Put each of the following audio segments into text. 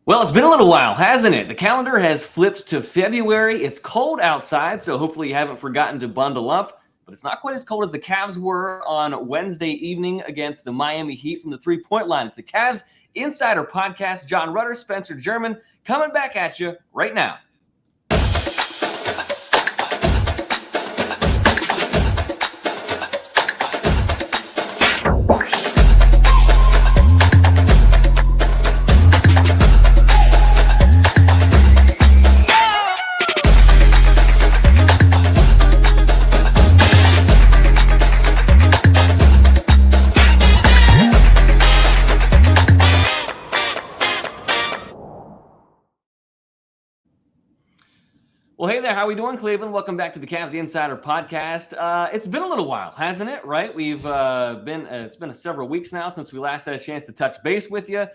Well, it's been a little while, hasn't it? The calendar has flipped to February. It's cold outside, so hopefully you haven't forgotten to bundle up. But it's not quite as cold as the Cavs were on Wednesday evening against the Miami Heat from the three-point line. It's the Cavs Insider Podcast. John Rudder, Spencer German, coming back at you right now. Well, hey there. How are we doing, Cleveland? Welcome back to the Cavs Insider Podcast. It's been a little while, hasn't it? Right? We've it's been several weeks now since we last had a chance to touch base with you.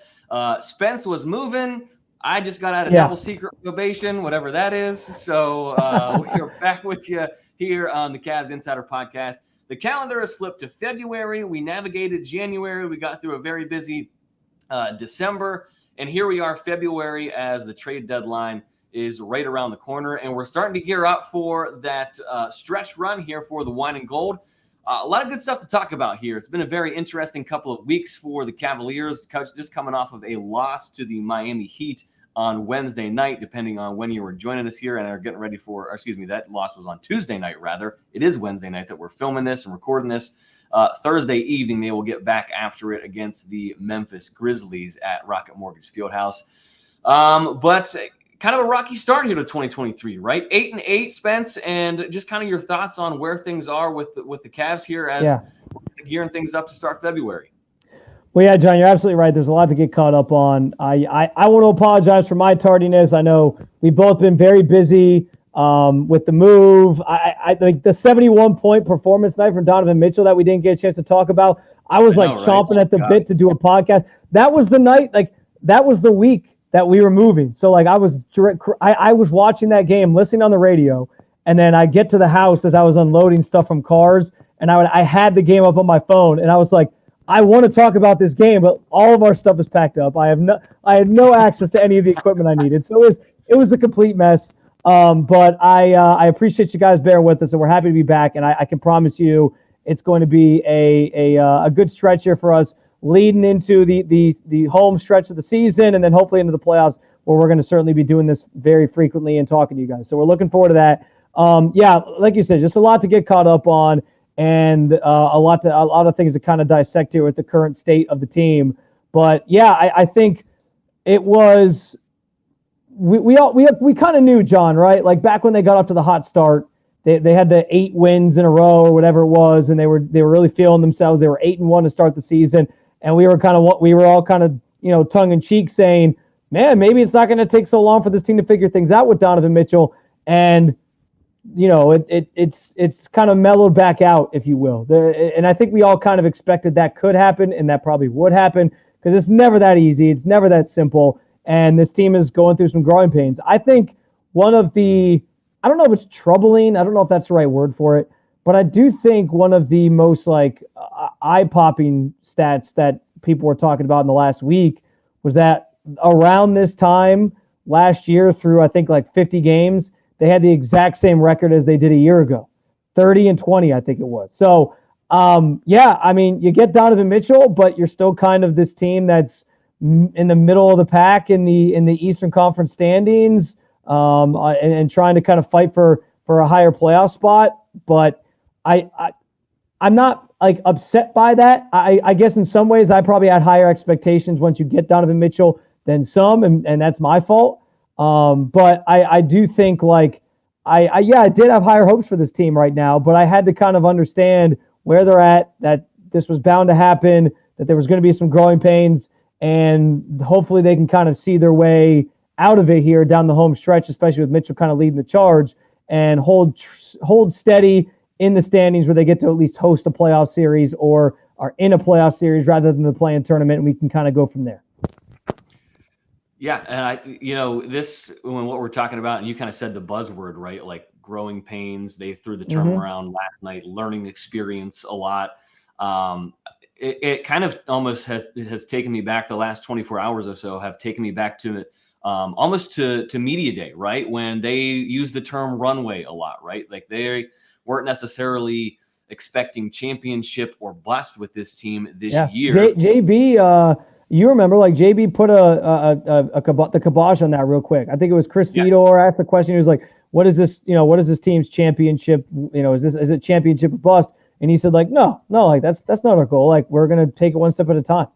Spence was moving. I just got out of double secret probation, whatever that is. So we are back with you here on the Cavs Insider Podcast. The calendar has flipped to February. We navigated January. We got through a very busy December. And here we are, February, as the trade deadline is right around the corner, and we're starting to gear up for that stretch run here for the wine and gold. A lot of good stuff to talk about here. It's been a very interesting couple of weeks for the Cavaliers, just coming off of a loss to the Miami Heat on Wednesday night, depending on when you were joining us here and are getting ready for, that loss was on Tuesday night, rather. It is Wednesday night that we're filming this and recording this. Thursday evening, they will get back after it against the Memphis Grizzlies at Rocket Mortgage Fieldhouse. But kind of a rocky start here to 2023, right? 8-8, Spence, and just kind of your thoughts on where things are with the Cavs here as we're gearing things up to start February. Well, yeah, John, you're absolutely right. There's a lot to get caught up on. I want to apologize for my tardiness. I know we've both been very busy with the move. I think the 71-point performance night from Donovan Mitchell that we didn't get a chance to talk about. I was chomping at the bit to do a podcast. That was the night, that was the week that we were moving. So I was watching that game, listening on the radio, and then I get to the house as I was unloading stuff from cars, and I had the game up on my phone, and I was like, I want to talk about this game, but all of our stuff is packed up. I had no access to any of the equipment I needed. So it was a complete mess. But I appreciate you guys bearing with us, and we're happy to be back. And I can promise you it's going to be a good stretch here for us, leading into the home stretch of the season, and then hopefully into the playoffs, where we're going to certainly be doing this very frequently and talking to you guys. So we're looking forward to that. Like you said, just a lot to get caught up on, and a lot of things to kind of dissect here with the current state of the team. But I think it was we kind of knew, John, right? Like back when they got off to the hot start, they had the 8 wins in a row or whatever it was, and they were really feeling themselves. They were 8-1 to start the season. And we were all kind of tongue in cheek saying, man, maybe it's not going to take so long for this team to figure things out with Donovan Mitchell. And it's kind of mellowed back out, if you will. And I think we all kind of expected that could happen, and that probably would happen, because it's never that easy. It's never that simple. And this team is going through some growing pains. I think one of the, I don't know if it's troubling, I don't know if that's the right word for it, but I do think one of the most eye-popping stats that people were talking about in the last week was that around this time last year, through I think 50 games, they had the exact same record as they did a year ago, 30-20, I think it was. So, you get Donovan Mitchell, but you're still kind of this team that's in the middle of the pack in the Eastern Conference standings, and trying to kind of fight for a higher playoff spot. But I'm not upset by that. I guess in some ways I probably had higher expectations once you get Donovan Mitchell than some, and that's my fault. But I do think I did have higher hopes for this team right now, but I had to kind of understand where they're at, that this was bound to happen, that there was going to be some growing pains, and hopefully they can kind of see their way out of it here down the home stretch, especially with Mitchell kind of leading the charge, and hold steady in the standings where they get to at least host a playoff series or are in a playoff series rather than the play-in tournament, and we can kind of go from there. Yeah, and when what we're talking about, and you kind of said the buzzword, right? Growing pains. They threw the term around last night, learning experience a lot. It kind of almost has taken me back, the last 24 hours or so have taken me back to almost to media day, right? When they use the term runway a lot, right? Like they weren't necessarily expecting championship or bust with this team this year. JB, you remember, like JB put the kibosh on that real quick. I think it was Chris Fedor asked the question. He was like, "What is this? What is this team's championship? Is it championship or bust?" And he said, like, no, like that's not our goal. Like we're gonna take it one step at a time.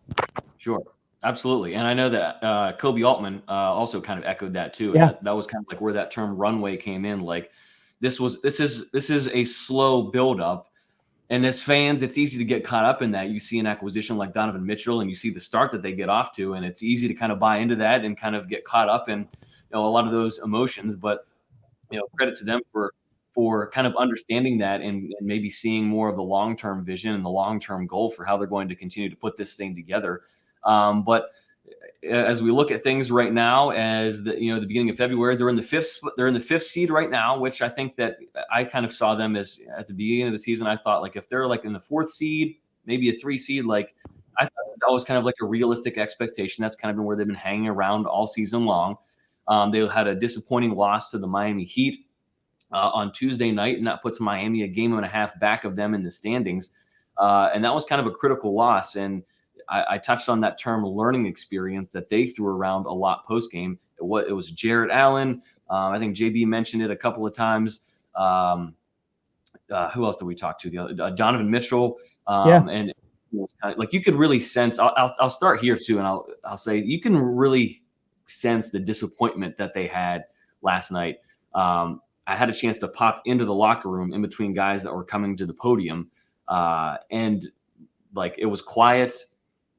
Sure, absolutely. And I know that Kobe Altman also kind of echoed that too. Yeah, that was kind of like where that term runway came in. Like this is a slow buildup. And as fans, it's easy to get caught up in that. You see an acquisition like Donovan Mitchell, and you see the start that they get off to, and it's easy to kind of buy into that and kind of get caught up in a lot of those emotions. But credit to them for kind of understanding that and maybe seeing more of the long-term vision and the long-term goal for how they're going to continue to put this thing together. But as we look at things right now, as the beginning of February, they're in the fifth seed right now, which I think that I kind of saw them as at the beginning of the season. I thought like if they're like in the fourth seed, maybe a 3 seed, like I thought that was kind of like a realistic expectation. That's kind of been where they've been hanging around all season long. They had a disappointing loss to the Miami Heat on Tuesday night, and that puts Miami a game and a half back of them in the standings. And that was kind of a critical loss. And I touched on that term learning experience that they threw around a lot post game. It was Jarrett Allen. I think JB mentioned it a couple of times. Who else did we talk to? Donovan Mitchell. And it was kind of like you could really sense. I'll start here too, and I'll say you can really sense the disappointment that they had last night. I had a chance to pop into the locker room in between guys that were coming to the podium, and like it was quiet.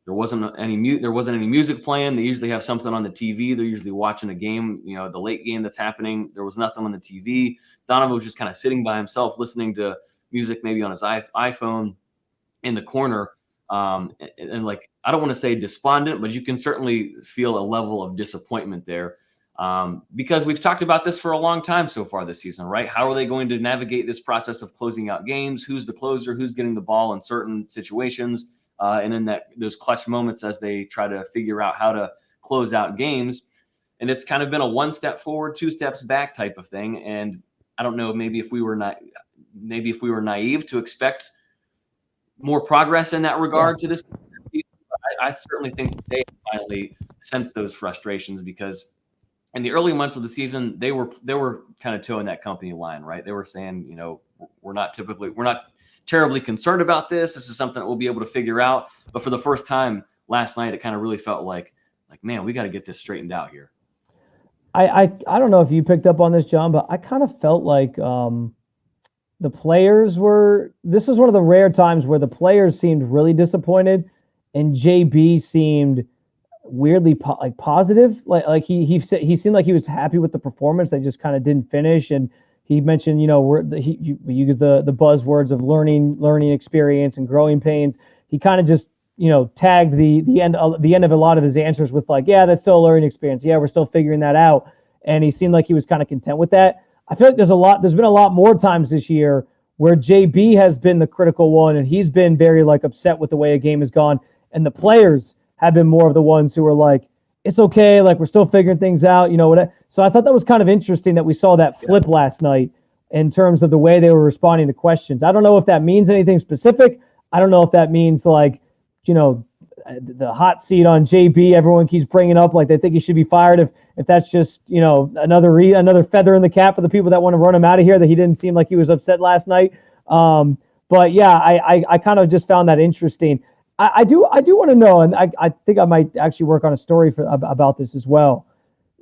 There wasn't any music playing. They usually have something on the TV. They're usually watching a game, the late game that's happening. There was nothing on the TV. Donovan was just kind of sitting by himself, listening to music, maybe on his iPhone in the corner. And like, I don't want to say despondent, but you can certainly feel a level of disappointment there. Because we've talked about this for a long time so far this season, right? How are they going to navigate this process of closing out games? Who's the closer? Who's getting the ball in certain situations? And in those clutch moments as they try to figure out how to close out games. And it's kind of been a 1 step forward, 2 steps back type of thing. And I don't know, maybe if we were naive to expect more progress in that regard to this. I certainly think they finally sensed those frustrations because in the early months of the season, they were kind of towing that company line, right? They were saying, we're not terribly concerned about this. This is something that we'll be able to figure out. But for the first time last night, it kind of really felt like, man, we got to get this straightened out here. I don't know if you picked up on this, John, but I kind of felt like the players this was one of the rare times where the players seemed really disappointed and JB seemed weirdly positive. Like he seemed like he was happy with the performance. They just kind of didn't finish. And he mentioned, we use the buzzwords of learning experience and growing pains. He kind of just, tagged the end of a lot of his answers with like, yeah, that's still a learning experience. Yeah, we're still figuring that out. And he seemed like he was kind of content with that. I feel like there's been a lot more times this year where JB has been the critical one and he's been very like upset with the way a game has gone. And the players have been more of the ones who are like, it's okay, like we're still figuring things out, So I thought that was kind of interesting that we saw that flip last night in terms of the way they were responding to questions. I don't know if that means anything specific. I don't know if that means like, the hot seat on JB, everyone keeps bringing up like they think he should be fired. If that's just, another feather in the cap for the people that want to run him out of here, that he didn't seem like he was upset last night. But yeah, I kind of just found that interesting. I do want to know, and I think I might actually work on a story about this as well.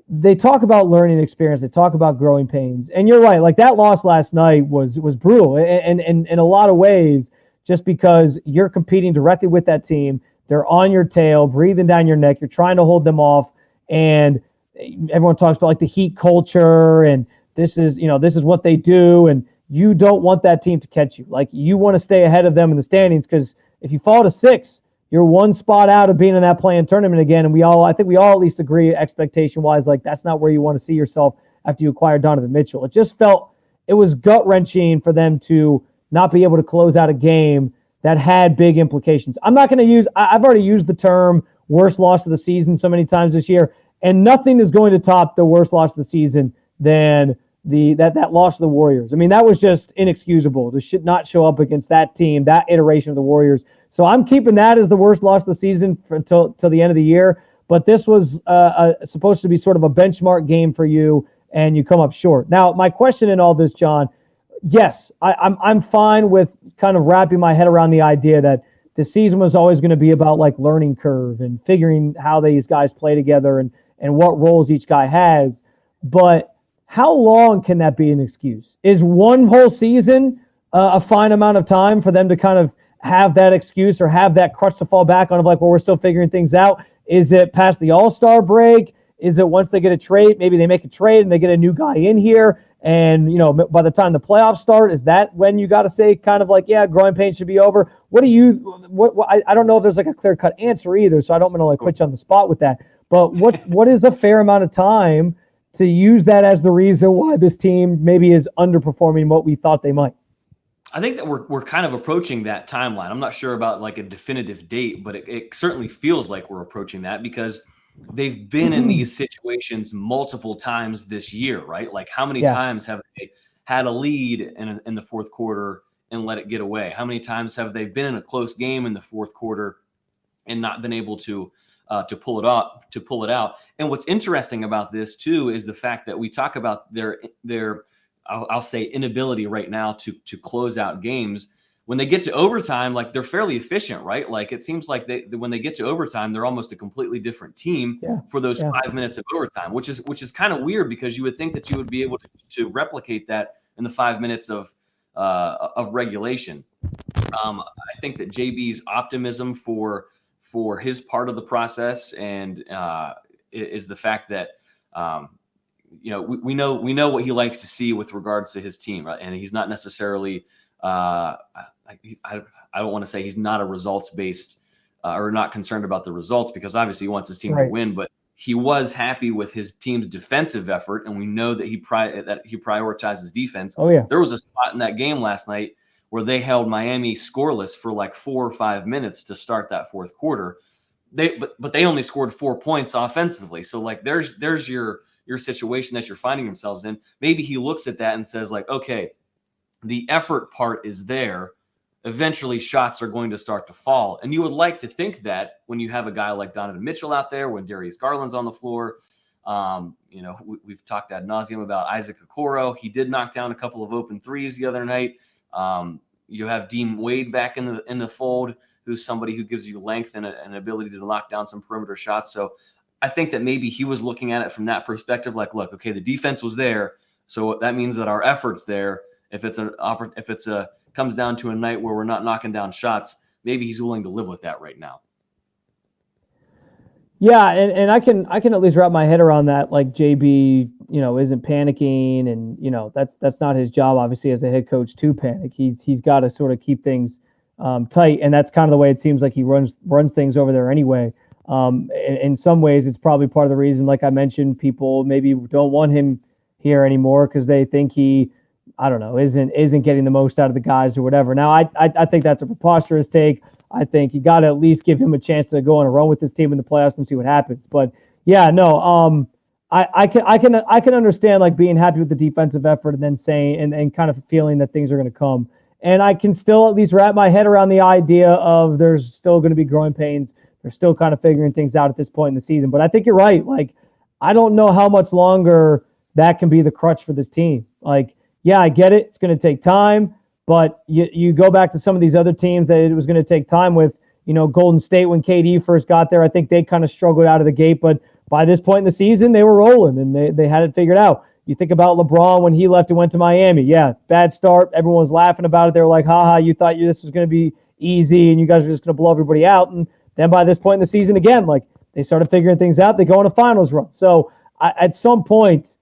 They talk about learning experience. They talk about growing pains. And you're right. Like that loss last night was brutal and in a lot of ways, just because you're competing directly with that team. They're on your tail, breathing down your neck. You're trying to hold them off. And everyone talks about like the Heat culture and this is what they do. And you don't want that team to catch you. Like you want to stay ahead of them in the standings because if you fall to 6, you're 1 spot out of being in that play-in tournament again. And I think we all at least agree expectation-wise, like that's not where you want to see yourself after you acquire Donovan Mitchell. It just felt it was gut-wrenching for them to not be able to close out a game that had big implications. I'm not going to I've already used the term worst loss of the season so many times this year. And nothing is going to top the worst loss of the season than that loss to the Warriors. I mean, that was just inexcusable to not show up against that team, that iteration of the Warriors. So I'm keeping that as the worst loss of the season until the end of the year. But this was supposed to be sort of a benchmark game for you, and you come up short. Now, my question in all this, John, yes, I'm fine with kind of wrapping my head around the idea that the season was always going to be about like learning curve and figuring how these guys play together and what roles each guy has. But how long can that be an excuse? Is one whole season a fine amount of time for them to kind of have that excuse or have that crutch to fall back on of like, well, we're still figuring things out? Is it past the All-Star break? Is it once they get a trade, maybe they make a trade and they get a new guy in here? And, by the time the playoffs start, is that when you got to say kind of like, yeah, growing pain should be over? I don't know if there's like a clear-cut answer either, so I don't want to like put you on the spot with that. But what is a fair amount of time to use that as the reason why this team maybe is underperforming what we thought they might? I think that we're kind of approaching that timeline. I'm not sure about like a definitive date, but it certainly feels like we're approaching that because they've been in these situations multiple times this year, right? Like how many times have they had a lead in the fourth quarter and let it get away? How many times have they been in a close game in the fourth quarter and not been able to pull it out? And what's interesting about this too is the fact that we talk about their I'll say inability right now to close out games. When they get to overtime, like they're fairly efficient, right? Like it seems like when they get to overtime, they're almost a completely different team for those 5 minutes of overtime, which is kind of weird because you would think that you would be able to replicate that in the 5 minutes of regulation. I think that JB's optimism for his part of the process and is the fact that we know what he likes to see with regards to his team, right? And he's not necessarily I don't want to say he's not a results-based or not concerned about the results because obviously he wants his team to win, but he was happy with his team's defensive effort, and we know that he prioritizes defense. Oh yeah, there was a spot in that game last night where they held Miami scoreless for like 4 or 5 minutes to start that fourth quarter. But they only scored 4 points offensively. So like there's your situation that you're finding themselves in. Maybe he looks at that and says like, okay, the effort part is there. Eventually shots are going to start to fall. And you would like to think that when you have a guy like Donovan Mitchell out there, when Darius Garland's on the floor, we've talked ad nauseum about Isaac Okoro. He did knock down a couple of open threes the other night. You have Dean Wade back in the fold, who's somebody who gives you length and an ability to knock down some perimeter shots. So I think that maybe he was looking at it from that perspective, like, look, okay, the defense was there, so that means that our effort's there. If it's comes down to a night where we're not knocking down shots, maybe he's willing to live with that right now. Yeah, and I can at least wrap my head around that. Like JB, isn't panicking, and that's not his job, obviously, as a head coach to panic. He's got to sort of keep things tight, and that's kind of the way it seems like he runs things over there anyway. In some ways, it's probably part of the reason, like I mentioned, people maybe don't want him here anymore because they think he, I don't know, isn't getting the most out of the guys or whatever. Now, I think that's a preposterous take. I think you got to at least give him a chance to go on a run with this team in the playoffs and see what happens. But yeah, no, I can understand like being happy with the defensive effort and then saying and kind of feeling that things are going to come. And I can still at least wrap my head around the idea of there's still going to be growing pains. They're still kind of figuring things out at this point in the season. But I think you're right. Like, I don't know how much longer that can be the crutch for this team. Like, yeah, I get it. It's going to take time. But you go back to some of these other teams that it was going to take time with, Golden State when KD first got there. I think they kind of struggled out of the gate. But by this point in the season, they were rolling and they had it figured out. You think about LeBron when he left and went to Miami. Yeah, bad start. Everyone was laughing about it. They were like, haha, you thought this was going to be easy and you guys were just going to blow everybody out. And then by this point in the season, again, like they started figuring things out. They go on a finals run. So at some point,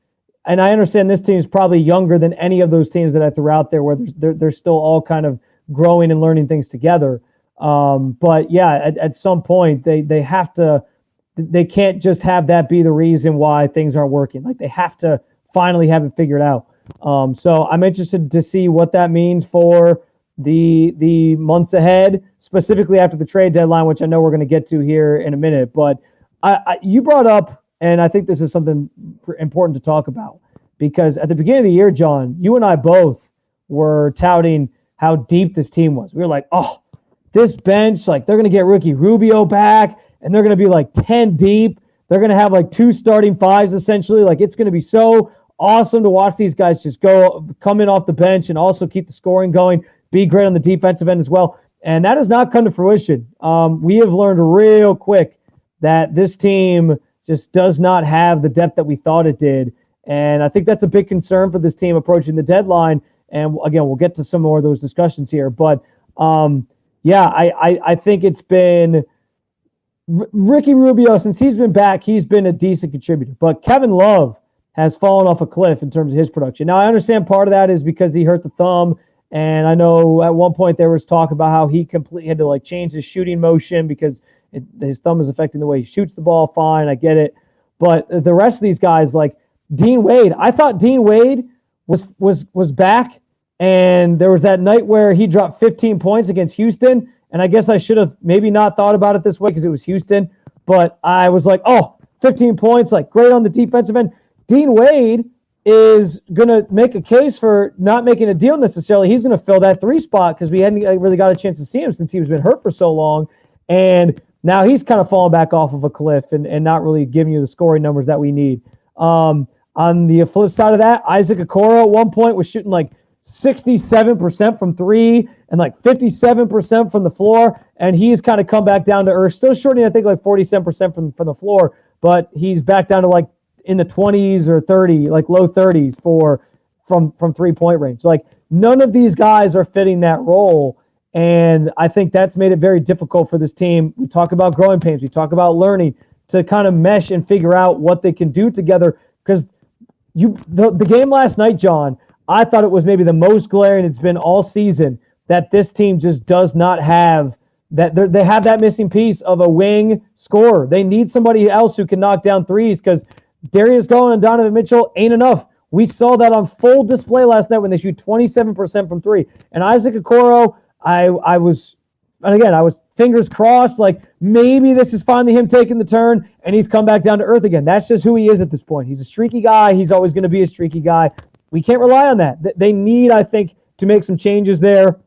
and I understand this team is probably younger than any of those teams that I threw out there where they're still all kind of growing and learning things together. But yeah, at some point they have to, they can't just have that be the reason why things aren't working. Like they have to finally have it figured out. So I'm interested to see what that means for the months ahead, specifically after the trade deadline, which I know we're going to get to here in a minute. But you brought up, and I think this is something important to talk about, because at the beginning of the year, John, you and I both were touting how deep this team was. We were like, oh, this bench, like they're going to get rookie Rubio back, and they're going to be like 10 deep. They're going to have like 2 starting fives, essentially. Like, it's going to be so awesome to watch these guys just come in off the bench and also keep the scoring going, be great on the defensive end as well. And that has not come to fruition. We have learned real quick that this team just does not have the depth that we thought it did. And I think that's a big concern for this team approaching the deadline. And again, we'll get to some more of those discussions here. But I think it's been Ricky Rubio, since he's been back, he's been a decent contributor. But Kevin Love has fallen off a cliff in terms of his production. Now, I understand part of that is because he hurt the thumb. And I know at one point there was talk about how he completely had to like change his shooting motion because his thumb is affecting the way he shoots the ball. Fine, I get it. But the rest of these guys, like Dean Wade, I thought Dean Wade was back. And there was that night where he dropped 15 points against Houston. And I guess I should have maybe not thought about it this way because it was Houston. But I was like, 15 points, like great on the defensive end. Dean Wade is going to make a case for not making a deal necessarily. He's going to fill that 3 spot because we hadn't really got a chance to see him since he's been hurt for so long. And now he's kind of fallen back off of a cliff and not really giving you the scoring numbers that we need. On the flip side of that, Isaac Okoro at one point was shooting like 67% from 3 and like 57% from the floor. And he's kind of come back down to earth, still shooting, I think, like 47% from the floor, but he's back down to like in the 20s or 30, like low 30s from 3-point range. Like none of these guys are fitting that role. And I think that's made it very difficult for this team. We talk about growing pains. We talk about learning to kind of mesh and figure out what they can do together. Because the game last night, John, I thought it was maybe the most glaring it's been all season that this team just does not have that. They have that missing piece of a wing scorer. They need somebody else who can knock down threes because Darius Garland and Donovan Mitchell ain't enough. We saw that on full display last night when they shoot 27% from 3. And Isaac Okoro, I was fingers crossed, like maybe this is finally him taking the turn and he's come back down to earth again. That's just who he is at this point. He's a streaky guy. He's always going to be a streaky guy. We can't rely on that. They need, I think, to make some changes there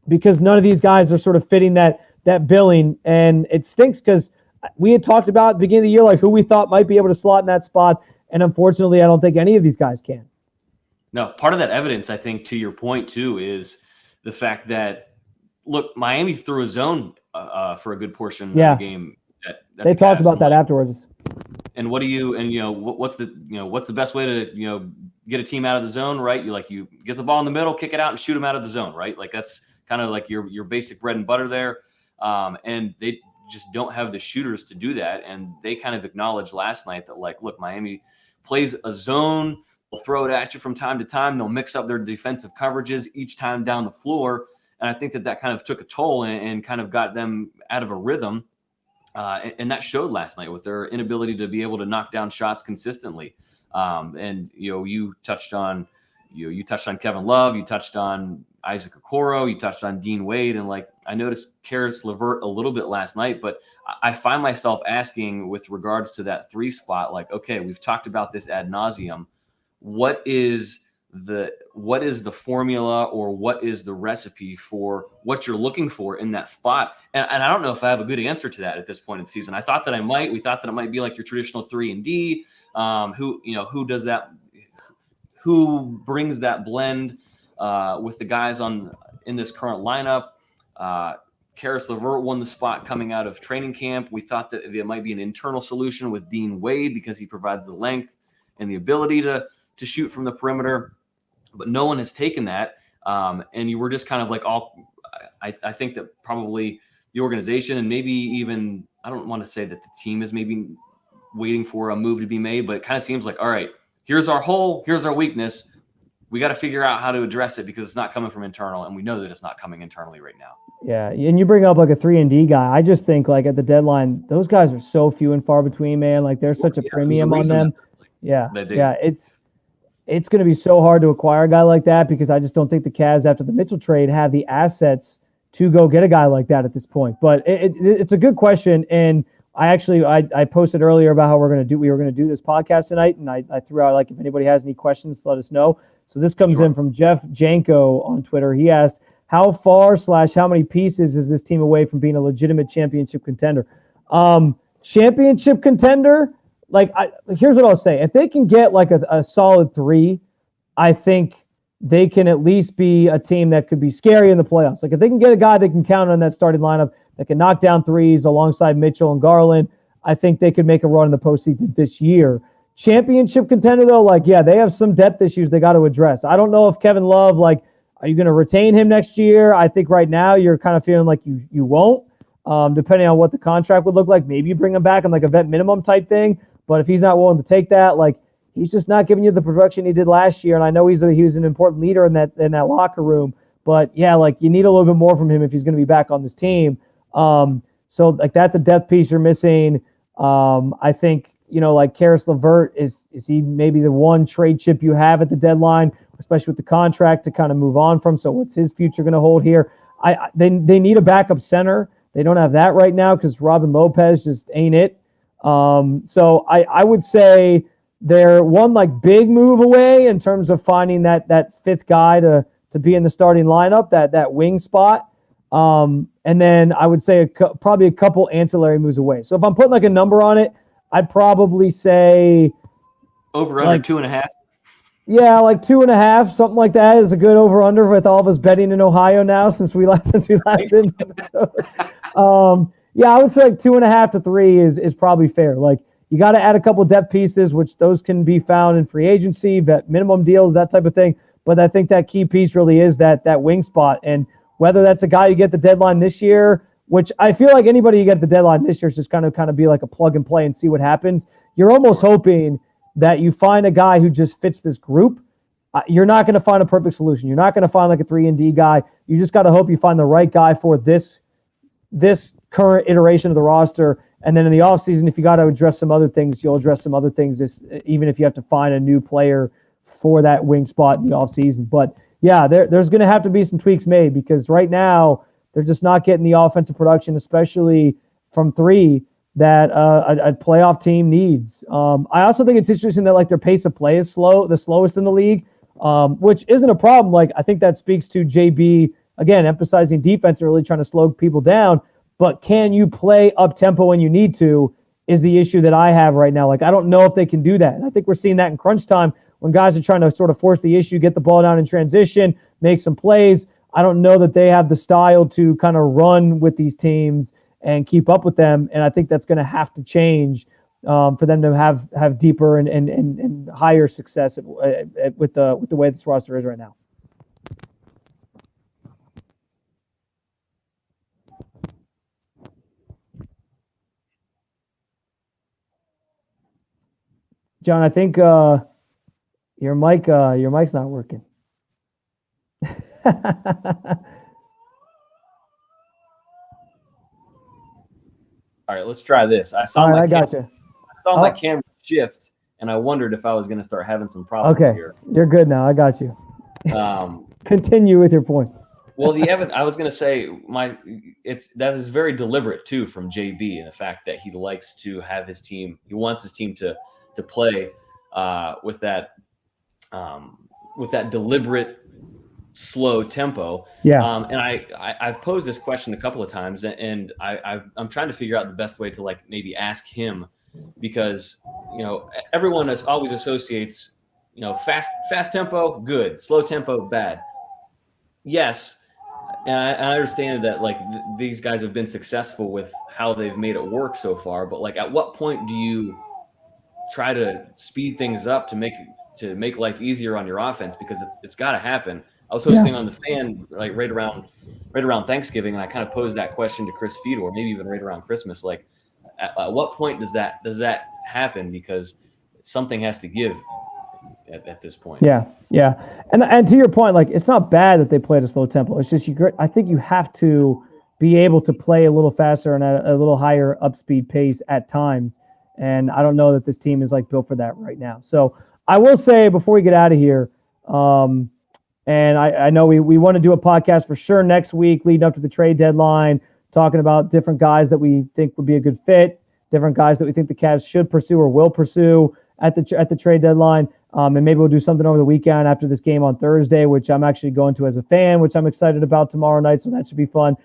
because none of these guys are sort of fitting that billing. And it stinks because we had talked about at the beginning of the year, like who we thought might be able to slot in that spot. And unfortunately, I don't think any of these guys can. No, part of that evidence, I think, to your point, too, is the fact that, look, Miami threw a zone for a good portion of the game. They talked about that afterwards. And what's the best way to, get a team out of the zone, right? You get the ball in the middle, kick it out and shoot them out of the zone, right? Like that's kind of like your basic bread and butter there. And they just don't have the shooters to do that. And they kind of acknowledged last night that like, look, Miami plays a zone. They'll throw it at you from time to time. They'll mix up their defensive coverages each time down the floor. And I think that kind of took a toll and kind of got them out of a rhythm. And that showed last night with their inability to be able to knock down shots consistently. And you touched on Kevin Love, you touched on Isaac Okoro, you touched on Dean Wade, and like I noticed Caris LeVert a little bit last night, but I find myself asking with regards to that 3 spot, like, okay, we've talked about this ad nauseum. What is the formula or what is the recipe for what you're looking for in that spot? And I don't know if I have a good answer to that at this point in the season. I thought that I might. We thought that it might be like your traditional 3 and D. Who does that? Who brings that blend with the guys in this current lineup? Caris LeVert won the spot coming out of training camp. We thought that there might be an internal solution with Dean Wade because he provides the length and the ability to shoot from the perimeter. But no one has taken that. And you were just kind of like I think that probably the organization and maybe even, I don't want to say that the team is maybe waiting for a move to be made, but it kind of seems like, all right, here's our hole, here's our weakness. We got to figure out how to address it because it's not coming from internal, and we know that it's not coming internally right now. Yeah, and you bring up like a 3 and D guy. I just think like at the deadline, those guys are so few and far between, man. Like there's such a premium on them. It's going to be so hard to acquire a guy like that because I just don't think the Cavs after the Mitchell trade have the assets to go get a guy like that at this point. But it's a good question, and I posted earlier about how we were going to do this podcast tonight, and I threw out, like, if anybody has any questions, let us know. So this comes in from Jeff Janko on Twitter. He asked, how far / how many pieces is this team away from being a legitimate championship contender? Championship contender, like, here's what I'll say. If they can get like a solid 3, I think they can at least be a team that could be scary in the playoffs. Like, if they can get a guy they can count on that starting lineup that can knock down threes alongside Mitchell and Garland, I think they could make a run in the postseason this year. Championship contender, though, like, yeah, they have some depth issues they got to address. I don't know if Kevin Love, like, are you going to retain him next year? I think right now you're kind of feeling like you won't, depending on what the contract would look like. Maybe you bring him back on like a vet minimum type thing, but if he's not willing to take that, like, he's just not giving you the production he did last year. And I know he was an important leader in that locker room, but yeah, like, you need a little bit more from him if he's going to be back on this team. So like, that's a depth piece you're missing. I think, like, Karis LeVert, is he maybe the one trade chip you have at the deadline, especially with the contract, to kind of move on from? So what's his future going to hold here? They need a backup center. They don't have that right now because Robin Lopez just ain't it. So I would say they're one, like, big move away in terms of finding that 5th guy to be in the starting lineup, that wing spot. And then I would say probably a couple ancillary moves away. So if I'm putting like a number on it, I'd probably say over under, like, 2.5. Yeah, like 2.5, something like that is a good over under with all of us betting in Ohio now since we last did. Yeah, I would say like 2.5 to 3 is probably fair. Like, you got to add a couple depth pieces, which those can be found in free agency, vet minimum deals, that type of thing. But I think that key piece really is that wing spot. And whether that's a guy you get the deadline this year, which I feel like anybody you get the deadline this year is just kind of be like a plug and play and see what happens. You're almost hoping that you find a guy who just fits this group. You're not going to find a perfect solution. You're not going to find like a 3-and-D guy. You just got to hope you find the right guy for this current iteration of the roster. And then in the offseason, if you got to address some other things, you'll address some other things, even if you have to find a new player for that wing spot in the offseason. But yeah, there's going to have to be some tweaks made because right now they're just not getting the offensive production, especially from 3, that a playoff team needs. I also think it's interesting that, like, their pace of play is slow, the slowest in the league, which isn't a problem. Like, I think that speaks to JB, again, emphasizing defense and really trying to slow people down. But can you play up tempo when you need to is the issue that I have right now. Like, I don't know if they can do that. And I think we're seeing that in crunch time when guys are trying to sort of force the issue, get the ball down in transition, make some plays. I don't know that they have the style to kind of run with these teams and keep up with them. And I think that's going to have to change for them to have deeper and higher success with the way this roster is right now. John, I think your mic's not working. All right, let's try this. I saw my camera shift, and I wondered if I was going to start having some problems here. You're good now. I got you. Continue with your point. Well, I was going to say that is very deliberate too from JB, and the fact that he likes to have his team. He wants his team to play with that deliberate, slow tempo. Yeah. And I've posed this question a couple of times, and I'm trying to figure out the best way to, like, maybe ask him, because everyone always associates fast tempo good, slow tempo bad. Yes, and I understand that, like, these guys have been successful with how they've made it work so far, but, like, at what point do you try to speed things up to make life easier on your offense? Because it's got to happen. I was hosting on the Fan like right around Thanksgiving, and I kind of posed that question to Chris Fedor, maybe even right around Christmas. Like, at what point does that happen? Because something has to give at this point. Yeah. And to your point, like, it's not bad that they play at a slow tempo. It's just I think you have to be able to play a little faster and at a little higher upspeed pace at times. And I don't know that this team is, like, built for that right now. So I will say before we get out of here, and I know we want to do a podcast for sure next week leading up to the trade deadline, talking about different guys that we think would be a good fit, different guys that we think the Cavs should pursue or will pursue at the trade deadline. And maybe we'll do something over the weekend after this game on Thursday, which I'm actually going to as a fan, which I'm excited about tomorrow night. So that should be fun.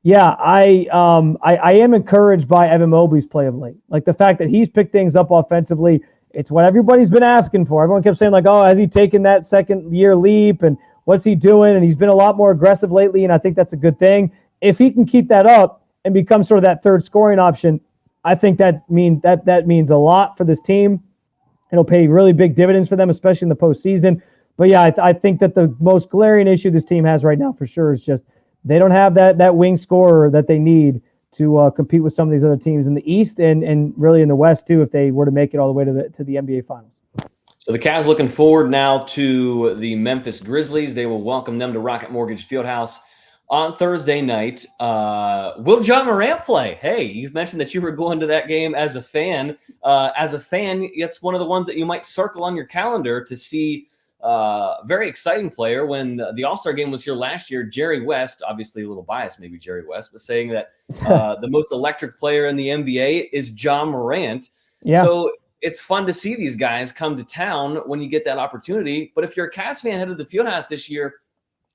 Yeah, I am encouraged by Evan Mobley's play of late. Like the fact that he's picked things up offensively. It's what everybody's been asking for. Everyone kept saying like, oh, has he taken that second year leap and what's he doing? And he's been a lot more aggressive lately. And I think that's a good thing. If he can keep that up and become sort of that third scoring option, I think that means a lot for this team. It'll pay really big dividends for them, especially in the postseason. But yeah, I think that the most glaring issue this team has right now for sure is just they don't have that wing scorer that they need to compete with some of these other teams in the East and really in the West too, if they were to make it all the way to the NBA Finals. So the Cavs looking forward now to the Memphis Grizzlies. They will welcome them to Rocket Mortgage Fieldhouse on Thursday night. Will John Morant play? Hey, you've mentioned that you were going to that game as a fan. It's one of the ones that you might circle on your calendar to see. Very exciting player. When the All-Star game was here last year, Jerry West, obviously a little biased, maybe Jerry West, but saying that the most electric player in the NBA is John Morant. Yeah. So it's fun to see these guys come to town when you get that opportunity. But if you're a Cavs fan headed to the Fieldhouse this year,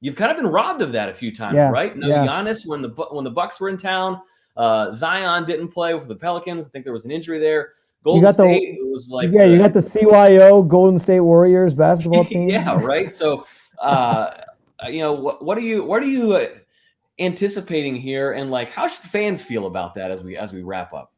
you've kind of been robbed of that a few times, right? No, Giannis when the Bucks were in town, Zion didn't play with the Pelicans. I think there was an injury there. Golden State, it was like you got the CYO Golden State Warriors basketball team. Yeah, right. So, what are you anticipating here, and like how should fans feel about that as we wrap up?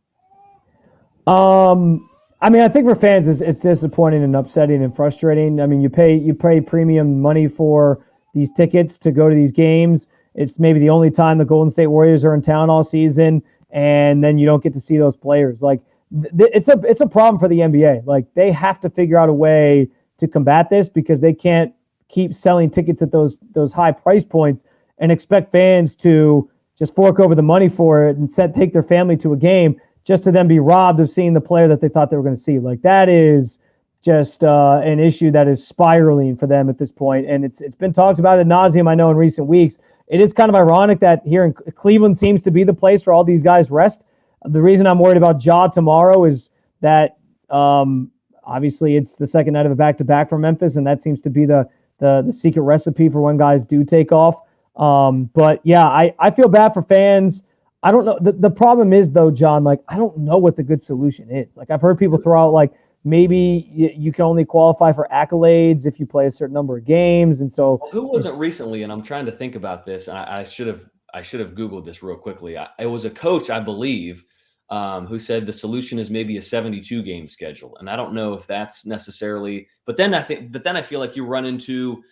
I mean, I think for fans it's disappointing and upsetting and frustrating. I mean, you pay premium money for these tickets to go to these games. It's maybe the only time the Golden State Warriors are in town all season, and then you don't get to see those players. Like it's a problem for the NBA. Like they have to figure out a way to combat this because they can't keep selling tickets at those high price points and expect fans to just fork over the money for it and take their family to a game just to then be robbed of seeing the player that they thought they were going to see. Like that is just an issue that is spiraling for them at this point. And it's been talked about ad nauseum, I know, in recent weeks. It is kind of ironic that here in Cleveland seems to be the place where all these guys rest. The reason I'm worried about Ja tomorrow is that obviously it's the second night of a back-to-back for Memphis, and that seems to be the secret recipe for when guys do take off. But yeah, I feel bad for fans. I don't know. The problem is though, John, like I don't know what the good solution is. Like I've heard people throw out like maybe you can only qualify for accolades if you play a certain number of games, and so who wasn't recently? And I'm trying to think about this. And I should have Googled this real quickly. It was a coach, I believe, who said the solution is maybe a 72 game schedule. And I don't know if that's necessarily, but then I feel like you run into,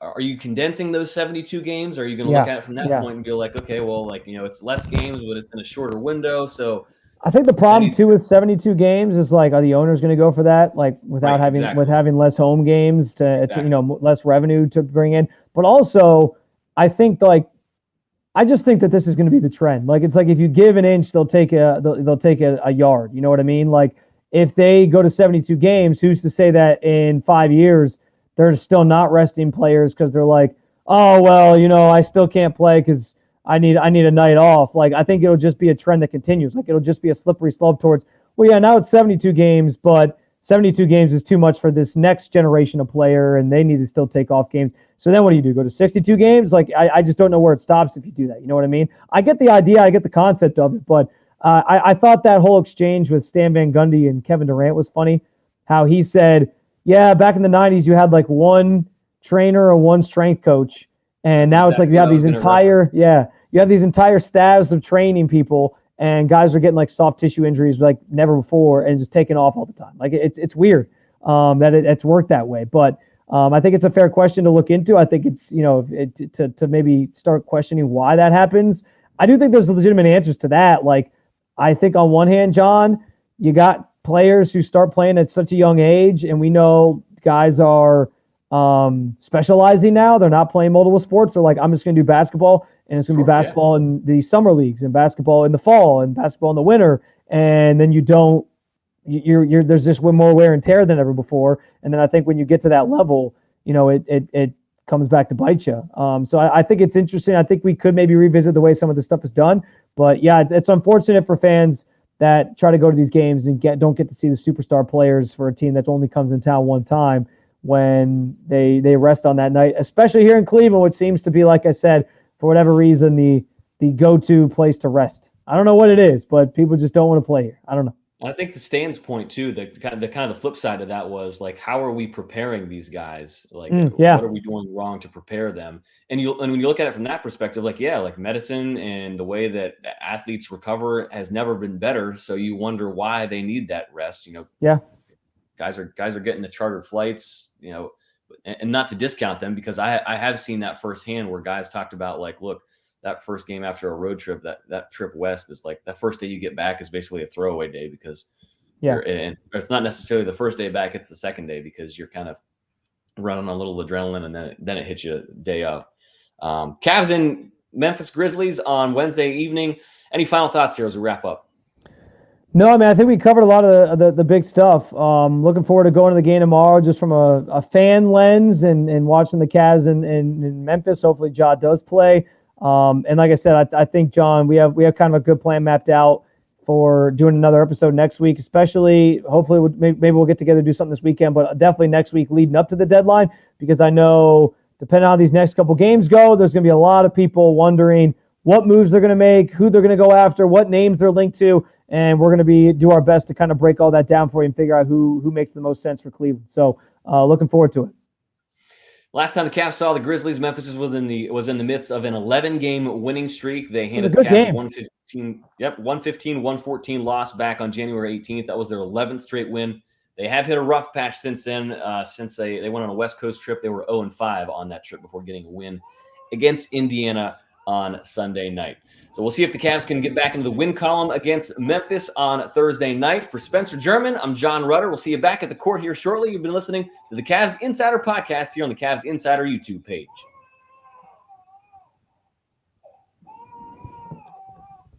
are you condensing those 72 games? Or are you going to look at it from that point and be like, okay, well, like, it's less games, but it's in a shorter window. So I think the problem too with 72 games is like, are the owners going to go for that? Like without having less home games less revenue to bring in. But also I just think that this is going to be the trend. Like, it's like, if you give an inch, they'll take a yard. You know what I mean? Like if they go to 72 games, who's to say that in 5 years, they're still not resting players because they're like, oh, well, I still can't play because I need a night off. Like, I think it'll just be a trend that continues. Like, it'll just be a slippery slope towards, well, yeah, now it's 72 games, but 72 games is too much for this next generation of player, and they need to still take off games. So then what do? Go to 62 games? Like, I just don't know where it stops if you do that. You know what I mean? I get the idea. I get the concept of it, but I thought that whole exchange with Stan Van Gundy and Kevin Durant was funny. How he said, yeah, back in the 90s, you had like one trainer or one strength coach, and now it's like you have these entire staffs of training people, and guys are getting like soft tissue injuries like never before and just taking off all the time. Like it's weird that it's worked that way. But I think it's a fair question to look into. I think it's, to maybe start questioning why that happens. I do think there's legitimate answers to that. Like, I think on one hand, John, you got players who start playing at such a young age, and we know guys are specializing now. They're not playing multiple sports. They're like, I'm just going to do basketball, and it's going to be basketball in the summer leagues and basketball in the fall and basketball in the winter. And then there's just more wear and tear than ever before. And then I think when you get to that level, it comes back to bite you. So I think it's interesting. I think we could maybe revisit the way some of this stuff is done. But yeah, it's unfortunate for fans that try to go to these games and don't get to see the superstar players for a team that only comes in town one time when they rest on that night, especially here in Cleveland, which seems to be, like I said, for whatever reason, the go-to place to rest. I don't know what it is, but people just don't want to play here. I don't know. I think the Stan's point too, the kind of the flip side of that was like, how are we preparing these guys? Like, what are we doing wrong to prepare them? And when you look at it from that perspective, like, yeah, like medicine and the way that athletes recover has never been better. So you wonder why they need that rest. Yeah, guys are getting the chartered flights, and not to discount them, because I have seen that firsthand where guys talked about like, look, that first game after a road trip, that trip west is like that first day you get back is basically a throwaway day, because and it's not necessarily the first day back, it's the second day, because you're kind of running on a little adrenaline, and then it hits you day of. Cavs in Memphis Grizzlies on Wednesday evening. Any final thoughts here as we wrap up? No, I mean, I think we covered a lot of the big stuff. Looking forward to going to the game tomorrow, just from a fan lens and watching the Cavs in Memphis. Hopefully Ja does play. And like I said, I think, John, we have kind of a good plan mapped out for doing another episode next week, especially hopefully maybe we'll get together, do something this weekend, but definitely next week leading up to the deadline, because I know depending on how these next couple games go, there's going to be a lot of people wondering what moves they're going to make, who they're going to go after, what names they're linked to. And we're going to do our best to kind of break all that down for you and figure out who makes the most sense for Cleveland. So looking forward to it. Last time the Cavs saw the Grizzlies, Memphis was in the midst of an 11-game winning streak. They handed the Cavs 115-114 loss back on January 18th. That was their 11th straight win. They have hit a rough patch since then. Since they went on a West Coast trip, they were 0-5 on that trip before getting a win against Indiana on Sunday night. So we'll see if the Cavs can get back into the win column against Memphis on Thursday night. For Spencer German, I'm John Rudder. We'll see you back at the court here shortly. You've been listening to the Cavs Insider Podcast here on the Cavs Insider YouTube page.